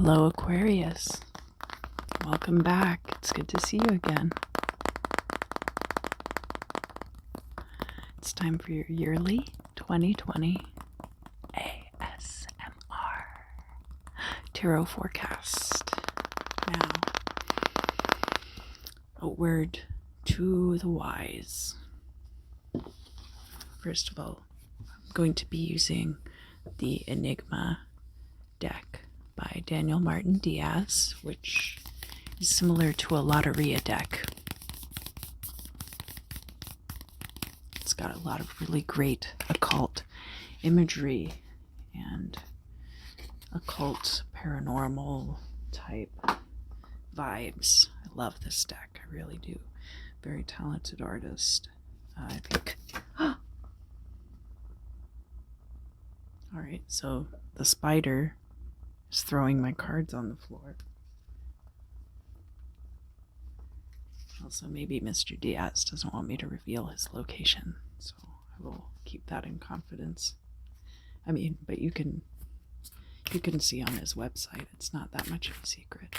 Hello, Aquarius. Welcome back. It's good to see you again. It's time for your yearly 2020 ASMR tarot forecast. Now, a word to the wise. First of all, I'm going to be using the Enigma deck by Daniel Martin Diaz, which is similar to a Lotteria deck. It's got a lot of really great occult imagery and occult paranormal type vibes. I love this deck. I really do. Very talented artist. I think. Alright, so the spider is throwing my cards on the floor. Also, maybe Mr. Diaz doesn't want me to reveal his location, so I will keep that in confidence. I mean, but you can see on his website. It's not that much of a secret.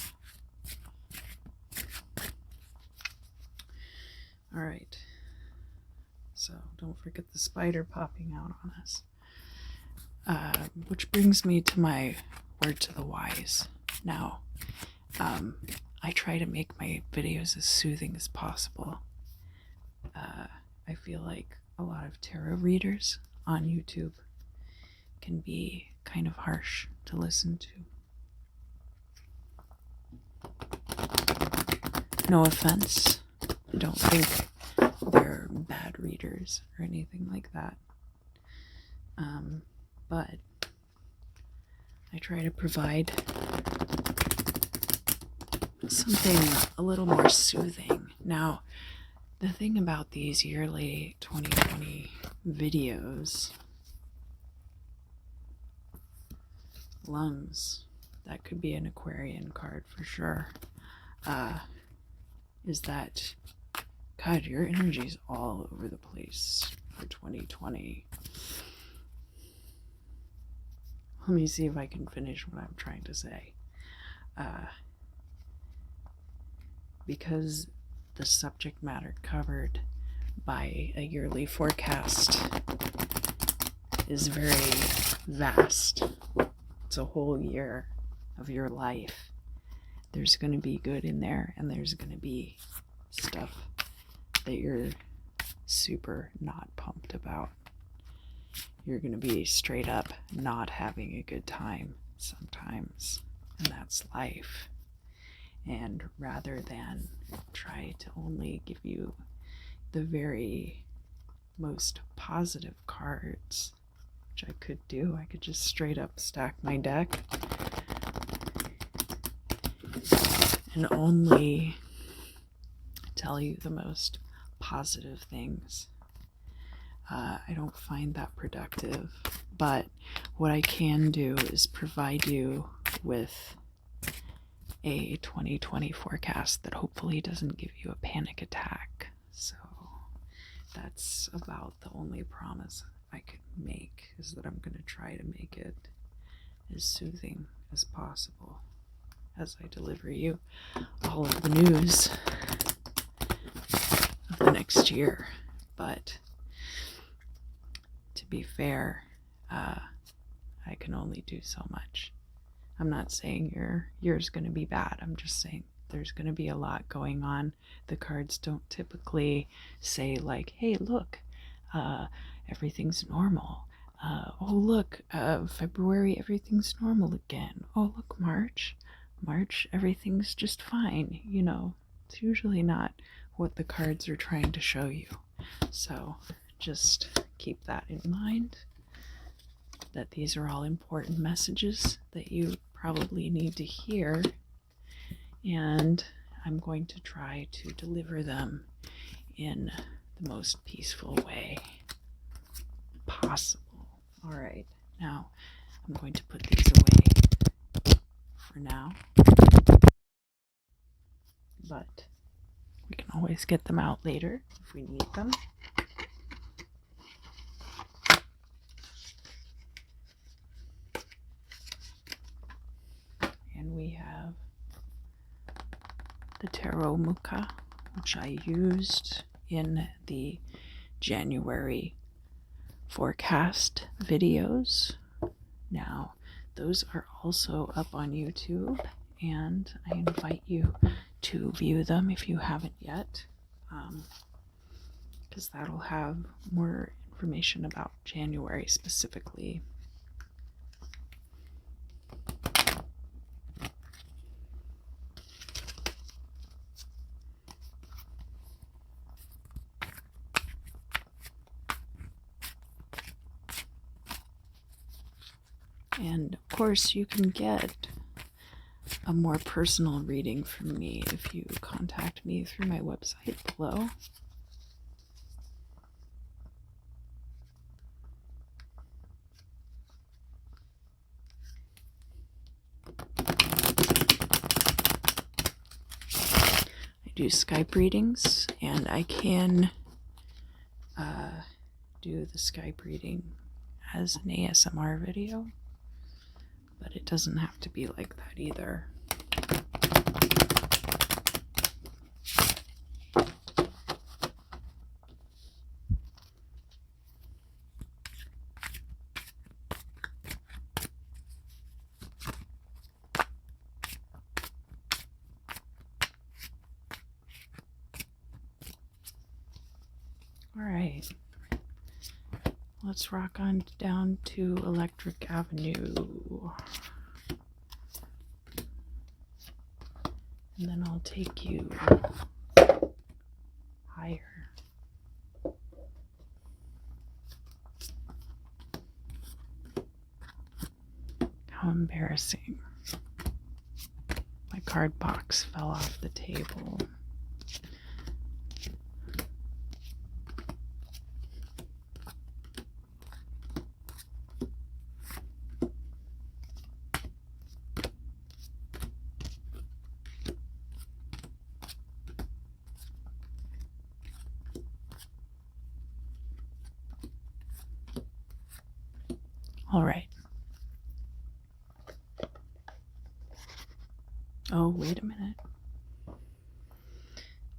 All right. So don't forget the spider popping out on us. Which brings me to my word to the wise. Now, I try to make my videos as soothing as possible. I feel like a lot of tarot readers on YouTube can be kind of harsh to listen to. No offense. I don't think they're bad readers or anything like that. But I try to provide something a little more soothing. Now, the thing about these yearly 2020 videos, lungs, that could be an Aquarian card for sure, is that, God, your energy's all over the place for 2020. Let me see if I can finish what I'm trying to say. Because the subject matter covered by a yearly forecast is very vast. It's a whole year of your life. There's going to be good in there, and there's going to be stuff that you're super not pumped about. You're going to be straight up not having a good time sometimes, and that's life. And rather than try to only give you the very most positive cards, which I could do, I could just straight up stack my deck and only tell you the most positive things. I don't find that productive, but what I can do is provide you with a 2020 forecast that hopefully doesn't give you a panic attack. So that's about the only promise I could make, is that I'm going to try to make it as soothing as possible as I deliver you all of the news of the next year. But to be fair, I can only do so much. I'm not saying your year's going to be bad. I'm just saying there's going to be a lot going on. The cards don't typically say like, hey, look, everything's normal. Oh, look, February, everything's normal again. Oh, look, March, everything's just fine. You know, it's usually not what the cards are trying to show you. So just keep that in mind, that these are all important messages that you probably need to hear, and I'm going to try to deliver them in the most peaceful way possible. All right, now I'm going to put these away for now, but we can always get them out later if we need them. then we have the Tarot Muka, which I used in the January forecast videos. Now, those are also up on YouTube, and I invite you to view them if you haven't yet, because that'll have more information about January specifically. And of course, you can get a more personal reading from me if you contact me through my website below. I do Skype readings, and I can do the Skype reading as an ASMR video, but it doesn't have to be like that either. All right, let's rock on down to Electric Avenue. And then I'll take you higher. How embarrassing. My card box fell off the table. All right. Oh, wait a minute.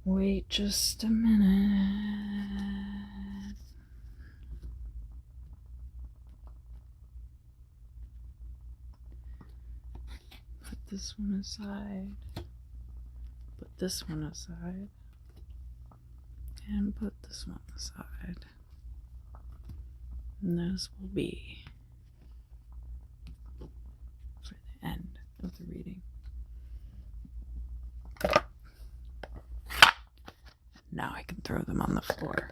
Wait just a minute. Put this one aside. Put this one aside. And put this one aside. And this will be for the end of the reading. Now I can throw them on the floor.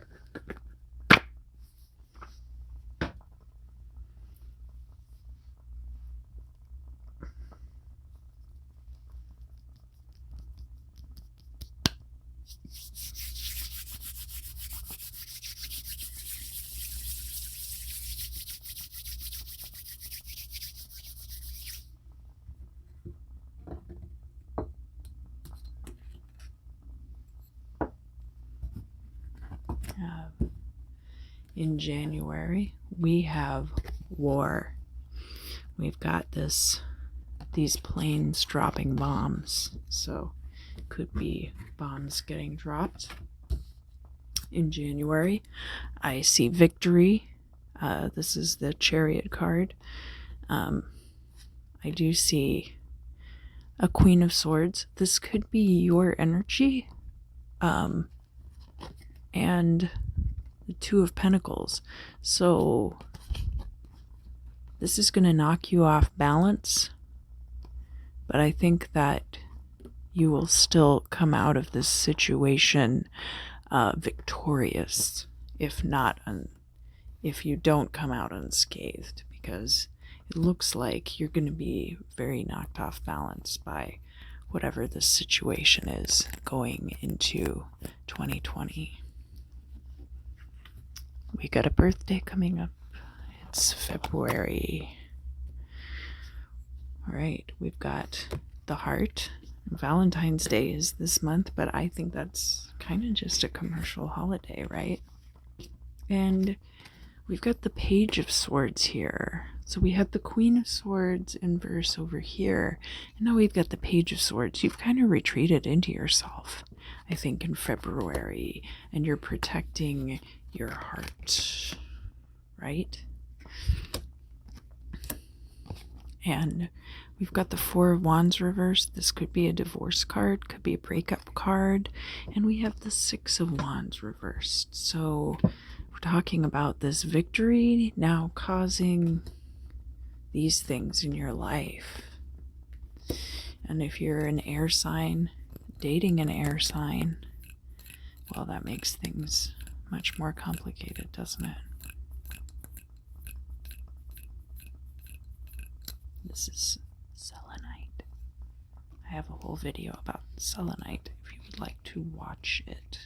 In January, we have war. We've got these planes dropping bombs, so it could be bombs getting dropped. In January, I see victory. This is the Chariot card. I do see a Queen of Swords. This could be your energy. And the Two of Pentacles. So this is going to knock you off balance, but I think that you will still come out of this situation victorious, if you don't come out unscathed, because it looks like you're going to be very knocked off balance by whatever this situation is going into 2020. We got a birthday coming up. It's February. All right, we've got the heart. Valentine's Day is this month, but I think that's kind of just a commercial holiday, right? And we've got the Page of Swords here. So we had the Queen of Swords in verse over here, and now we've got the Page of Swords. You've kind of retreated into yourself, I think, in February, and you're protecting your heart, right? And we've got the Four of Wands reversed. This could be a divorce card, could be a breakup card, and we have the Six of Wands reversed. So we're talking about this victory now causing these things in your life. And if you're an air sign, dating an air sign, well, that makes things much more complicated, doesn't it? This is selenite. I have a whole video about selenite if you would like to watch it.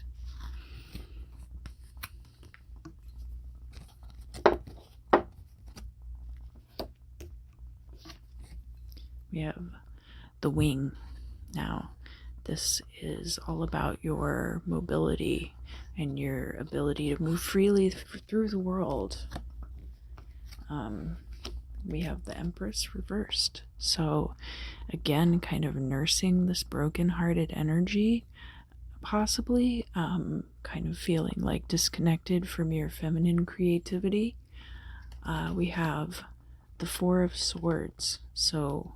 We have the wing. Now, this is all about your mobility and your ability to move freely through the world. We have the Empress reversed. So again, kind of nursing this broken-hearted energy, possibly kind of feeling like disconnected from your feminine creativity. We have the Four of Swords, so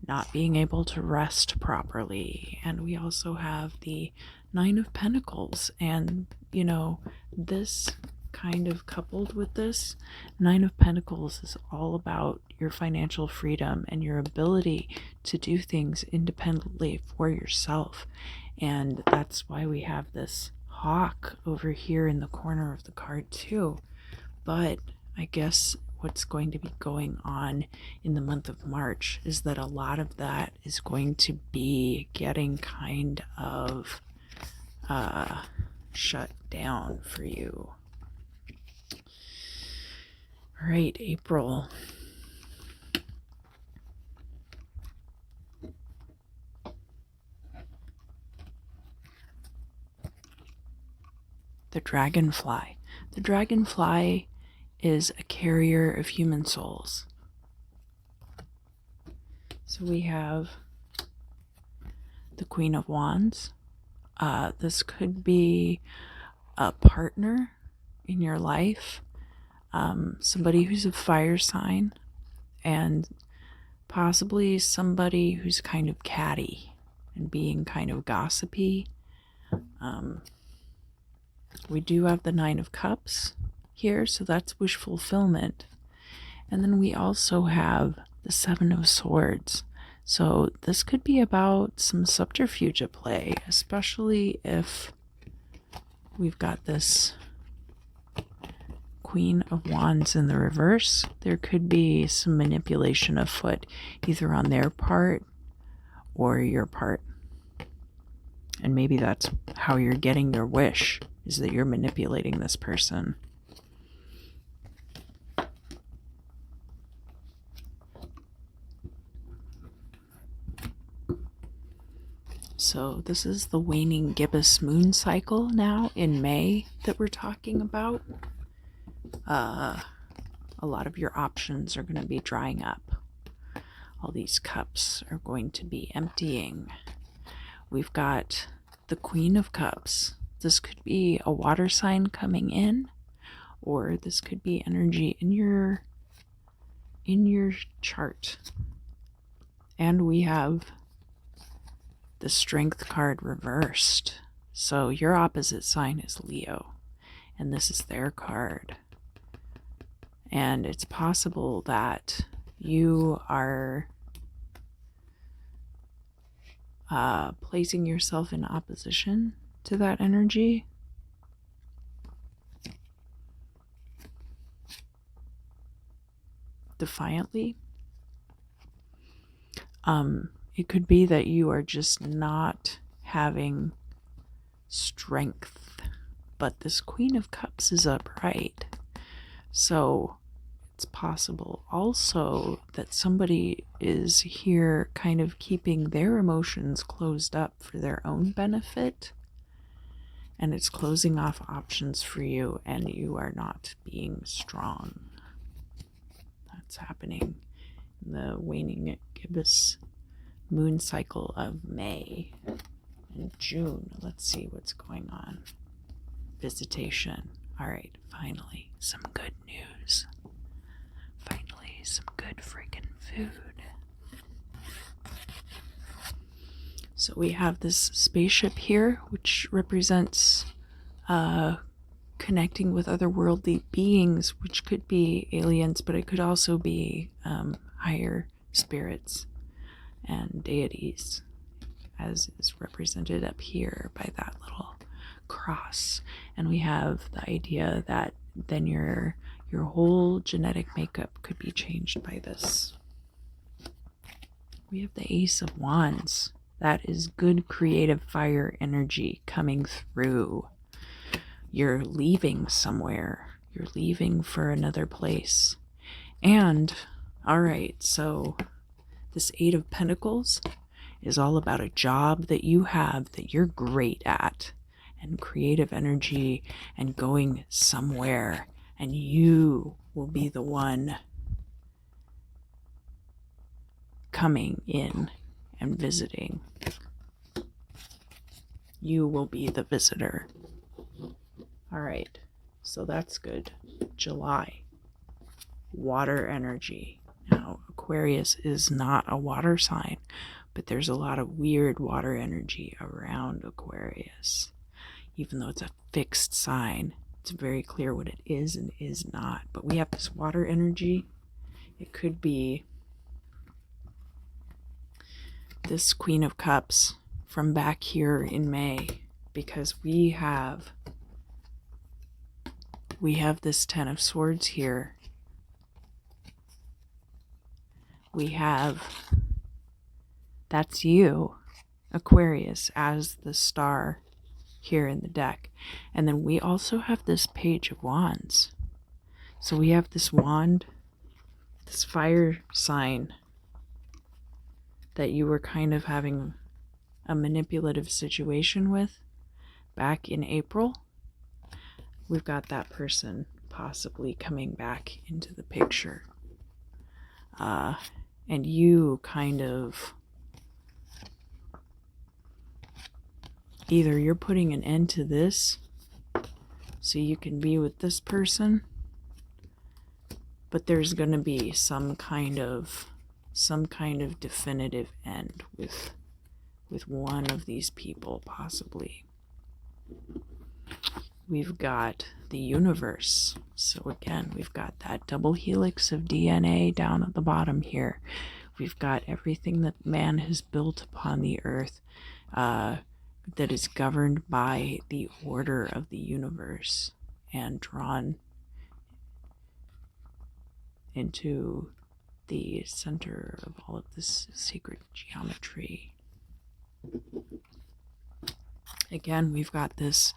not being able to rest properly. And we also have the Nine of Pentacles, and you know, this kind of coupled with this Nine of Pentacles is all about your financial freedom and your ability to do things independently for yourself. And that's why we have this hawk over here in the corner of the card too. But I guess what's going to be going on in the month of March is that a lot of that is going to be getting kind of shut down for you. All right, April. The dragonfly. The dragonfly is a carrier of human souls. So we have the Queen of Wands. This could be a partner in your life, somebody who's a fire sign, and possibly somebody who's kind of catty and being kind of gossipy. We do have the Nine of Cups here, so that's wish fulfillment. And then we also have the Seven of Swords. So this could be about some subterfuge at play, especially if we've got this Queen of Wands in the reverse. There could be some manipulation afoot, either on their part or your part. And maybe that's how you're getting your wish, is that you're manipulating this person. So this is the waning gibbous moon cycle now in May that we're talking about. A lot of your options are going to be drying up. All these cups are going to be emptying. We've got the Queen of Cups. This could be a water sign coming in, or this could be energy in your chart. And we have the Strength card reversed. So your opposite sign is Leo, and this is their card. And it's possible that you are placing yourself in opposition to that energy. Defiantly. It could be that you are just not having strength, but this Queen of Cups is upright. So it's possible also that somebody is here kind of keeping their emotions closed up for their own benefit. and it's closing off options for you, and you are not being strong. That's happening in the waning gibbous moon cycle of May and June. Let's see what's going on. Visitation. All right, finally, some good news. Finally, some good freaking food. So we have this spaceship here, which represents connecting with otherworldly beings, which could be aliens, but it could also be higher spirits and deities, as is represented up here by that little cross. And we have the idea that then your whole genetic makeup could be changed by this. We have the Ace of Wands. That is good creative fire energy coming through. You're leaving somewhere. You're leaving for another place. And, all right, so this Eight of Pentacles is all about a job that you have that you're great at, and creative energy, and going somewhere, and you will be the one coming in and visiting. You will be the visitor. All right, so that's good. July, water energy. Now, Aquarius is not a water sign, but there's a lot of weird water energy around Aquarius. Even though it's a fixed sign, it's very clear what it is and is not. But we have this water energy. It could be this Queen of Cups from back here in May, because we have this Ten of Swords here. We have, that's you, Aquarius, as the star here in the deck. And then we also have this Page of Wands. So we have this wand, this fire sign that you were kind of having a manipulative situation with back in April. We've got that person possibly coming back into the picture. And you kind of, either you're putting an end to this so you can be with this person, but there's going to be some kind of definitive end with one of these people, possibly. We've got the universe. So again, we've got that double helix of DNA down at the bottom here. We've got everything that man has built upon the earth that is governed by the order of the universe and drawn into the center of all of this sacred geometry. Again, we've got this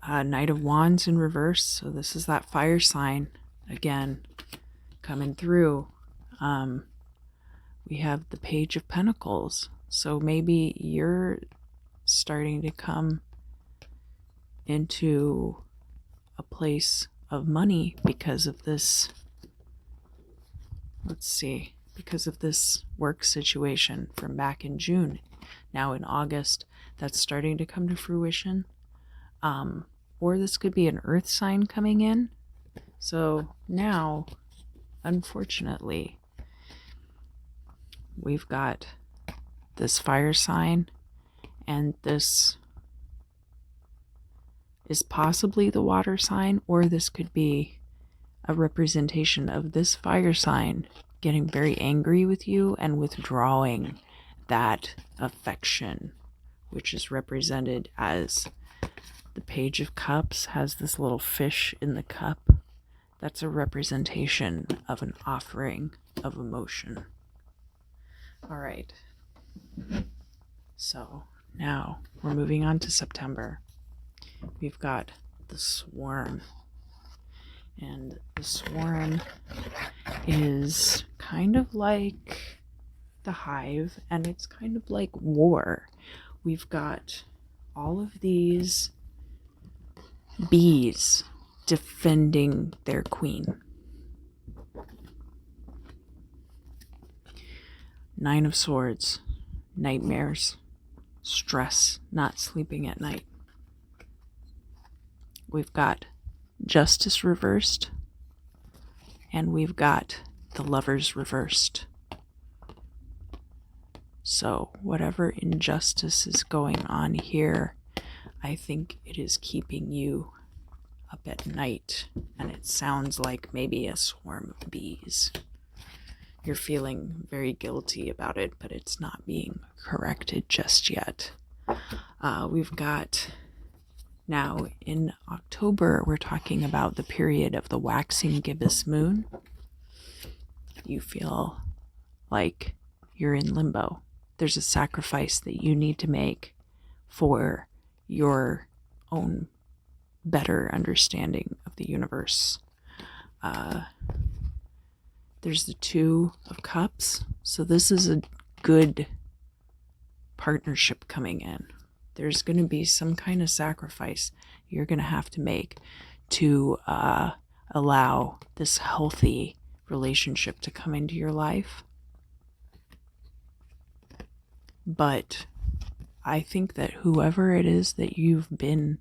Knight of Wands in reverse. So this is that fire sign again coming through. We have the Page of Pentacles. So maybe you're starting to come into a place of money because of this. Let's see, because of this work situation from back in June. Now in August, that's starting to come to fruition. Or this could be an earth sign coming in. So now, unfortunately, we've got this fire sign, and this is possibly the water sign, or this could be a representation of this fire sign getting very angry with you and withdrawing that affection, which is represented as the Page of Cups has this little fish in the cup. That's a representation of an offering of emotion. All right. So now we're moving on to September. We've got the Swarm. And the Swarm is kind of like the Hive, and it's kind of like war. We've got all of these bees defending their queen. 9 of Swords, nightmares, stress, not sleeping at night. We've got Justice reversed, and we've got the Lovers reversed. So whatever injustice is going on here, I think it is keeping you up at night, and it sounds like maybe a swarm of bees. You're feeling very guilty about it, but it's not being corrected just yet. We've got now in October, we're talking about the period of the waxing gibbous moon. You feel like you're in limbo. There's a sacrifice that you need to make for your own better understanding of the universe. There's the 2 of Cups. So this is a good partnership coming in. There's going to be some kind of sacrifice you're going to have to make to allow this healthy relationship to come into your life. But I think that whoever it is that you've been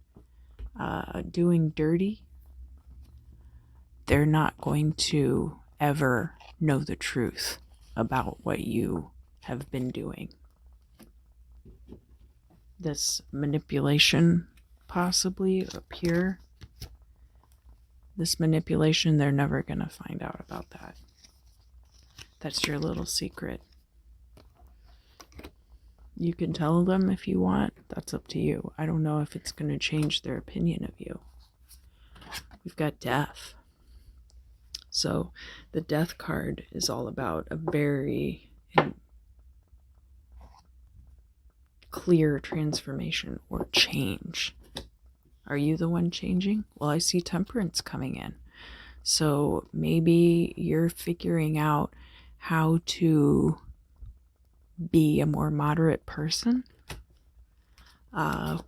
doing dirty, they're not going to ever know the truth about what you have been doing. This manipulation possibly up here, this manipulation, they're never going to find out about that. That's your little secret. You can tell them if you want. That's up to you. I don't know if it's going to change their opinion of you. We've got Death. So the Death card is all about a very clear transformation or change. Are you the one changing? Well, I see Temperance coming in. So maybe you're figuring out how to be a more moderate person.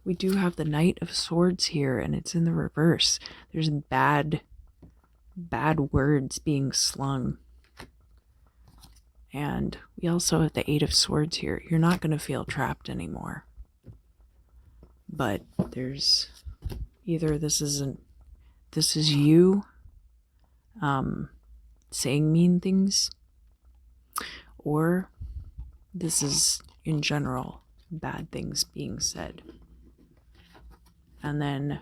We do have the Knight of Swords here, and it's in the reverse. There's bad words being slung. And we also have the 8 of Swords here. You're not going to feel trapped anymore. But there's either this is you saying mean things, or this is in general bad things being said. And then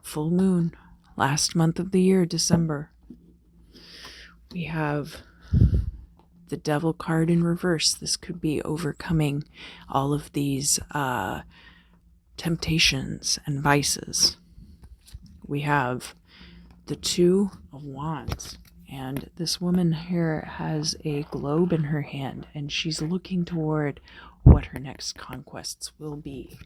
full moon, last month of the year, December. We have the Devil card in reverse. This could be overcoming all of these temptations and vices. We have the 2 of Wands, and this woman here has a globe in her hand, and she's looking toward what her next conquests will be.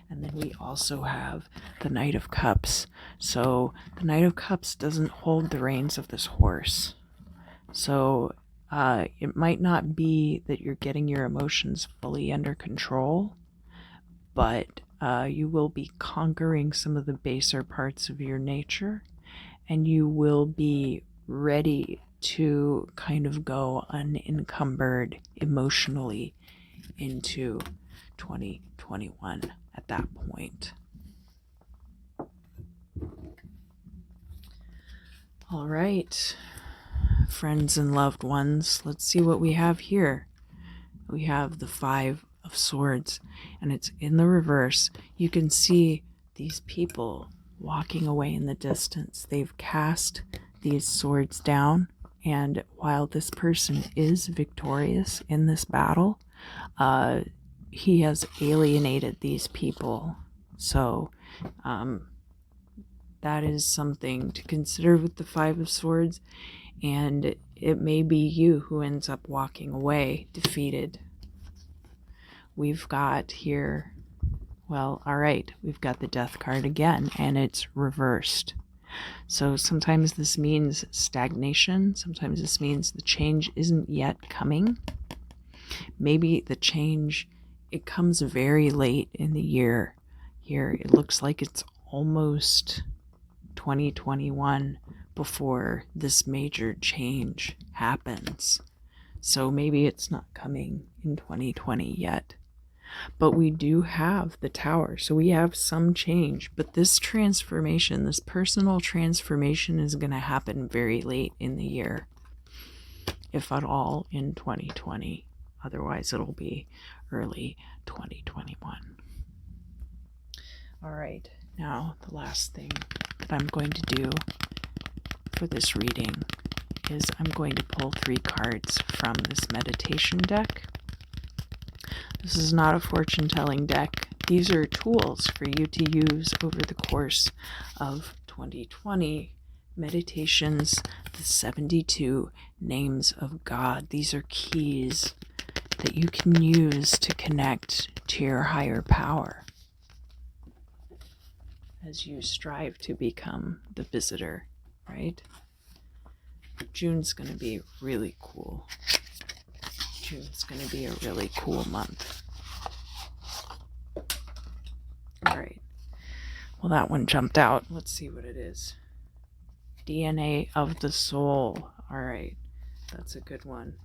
And then we also have the Knight of Cups. So the Knight of Cups doesn't hold the reins of this horse. So it might not be that you're getting your emotions fully under control, but you will be conquering some of the baser parts of your nature, and you will be ready to kind of go unencumbered emotionally into 2021 at that point. All right, friends and loved ones, let's see what we have here. We have the 5 of Swords, and it's in the reverse. You can see these people walking away in the distance. They've cast these swords down, and while this person is victorious in this battle, he has alienated these people. So that is something to consider with the 5 of Swords, and it may be you who ends up walking away defeated. We've got here, well, all right, we've got the Death card again, and it's reversed. So sometimes this means stagnation. Sometimes this means the change isn't yet coming. Maybe the change it comes very late in the year here. It looks like it's almost 2021 before this major change happens. So maybe it's not coming in 2020 yet. But we do have the tower, so we have some change. But this transformation, this personal transformation, is going to happen very late in the year, if at all in 2020. Otherwise, it'll be early 2021. All right, now the last thing that I'm going to do for this reading is I'm going to pull 3 cards from this meditation deck. This is not a fortune-telling deck. These are tools for you to use over the course of 2020. Meditations, the 72 names of God. These are keys that you can use to connect to your higher power as you strive to become the visitor, right? June's going to be really cool. June's going to be a really cool month. All right. Well, that one jumped out. Let's see what it is. DNA of the soul. All right. That's a good one.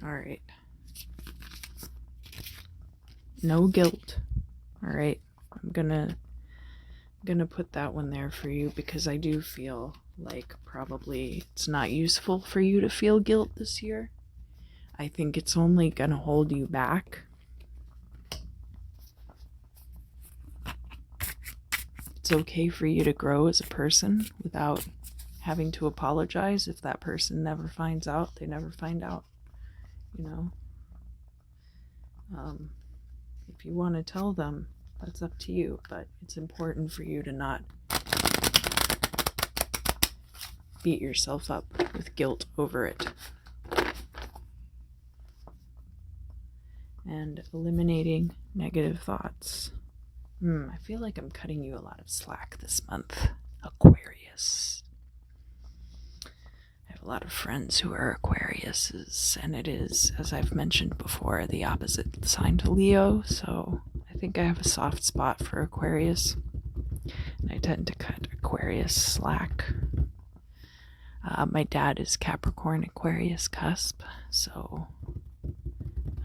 All right. No guilt. All right. I'm gonna put that one there for you because I do feel like probably it's not useful for you to feel guilt this year. I think it's only gonna hold you back. It's okay for you to grow as a person without having to apologize. If that person never finds out, they never find out, you know. If you want to tell them, that's up to you, but it's important for you to not beat yourself up with guilt over it. And eliminating negative thoughts. I feel like I'm cutting you a lot of slack this month, Aquarius. I have a lot of friends who are Aquariuses, and it is, as I've mentioned before, the opposite sign to Leo, so I think I have a soft spot for Aquarius, and I tend to cut Aquarius slack. My dad is Capricorn Aquarius cusp, so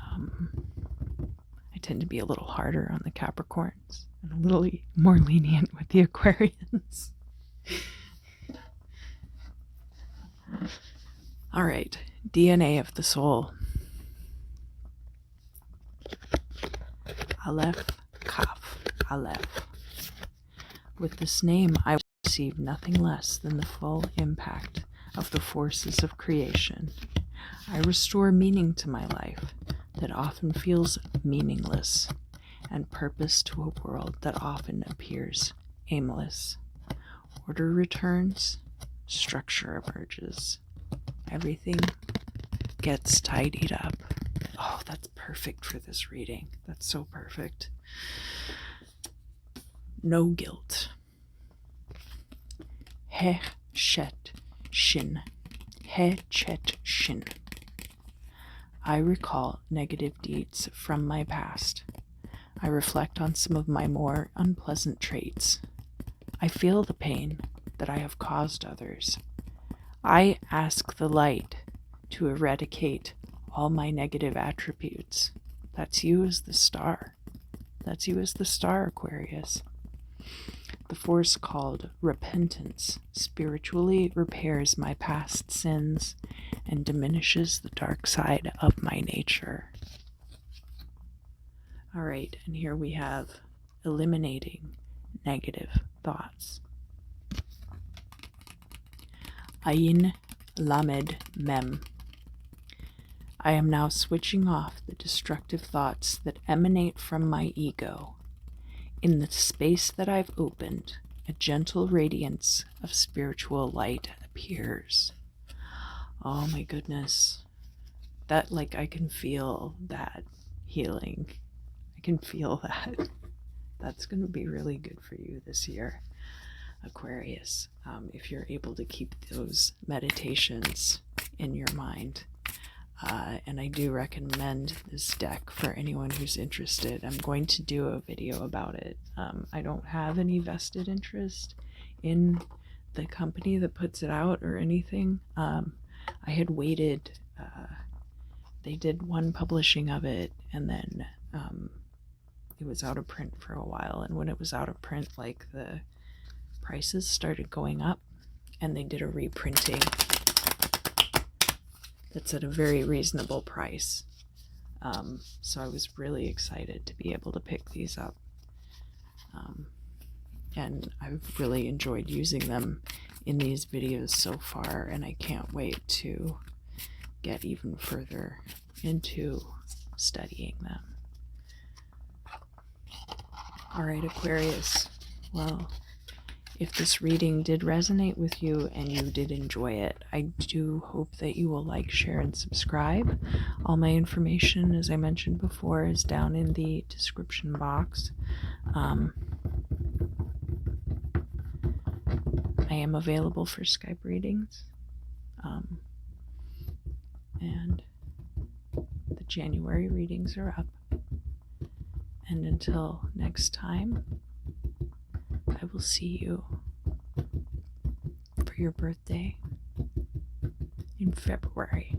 I tend to be a little harder on the Capricorns and a little more lenient with the Aquarians. All right, DNA of the soul. Aleph, Kaf, Aleph. With this name, I receive nothing less than the full impact of the forces of creation. I restore meaning to my life that often feels meaningless, and purpose to a world that often appears aimless. Order returns, structure emerges. Everything gets tidied up. Oh, that's perfect for this reading. That's so perfect. No guilt. He Shet Shin. He Chet Shin. I recall negative deeds from my past. I reflect on some of my more unpleasant traits. I feel the pain that I have caused others. I ask the light to eradicate all my negative attributes. That's you as the star. That's you as the star, Aquarius. The force called repentance spiritually repairs my past sins and diminishes the dark side of my nature. All right, and here we have eliminating negative thoughts. Ayin Lamed Mem. I am now switching off the destructive thoughts that emanate from my ego. In the space that I've opened, a gentle radiance of spiritual light appears. Oh my goodness. That, like, I can feel that healing. I can feel that. That's going to be really good for you this year, Aquarius, if you're able to keep those meditations in your mind. And I do recommend this deck for anyone who's interested. I'm going to do a video about it. I don't have any vested interest in the company that puts it out or anything. I had waited. They did one publishing of it, and then it was out of print for a while. And when it was out of print, like, the prices started going up, and they did a reprinting that's at a very reasonable price. So I was really excited to be able to pick these up. And I've really enjoyed using them in these videos so far, and I can't wait to get even further into studying them. Alright, Aquarius, well, if this reading did resonate with you and you did enjoy it, I do hope that you will like, share, and subscribe. All my information, as I mentioned before, is down in the description box. I am available for Skype readings. And the January readings are up. And until next time, I will see you for your birthday in February.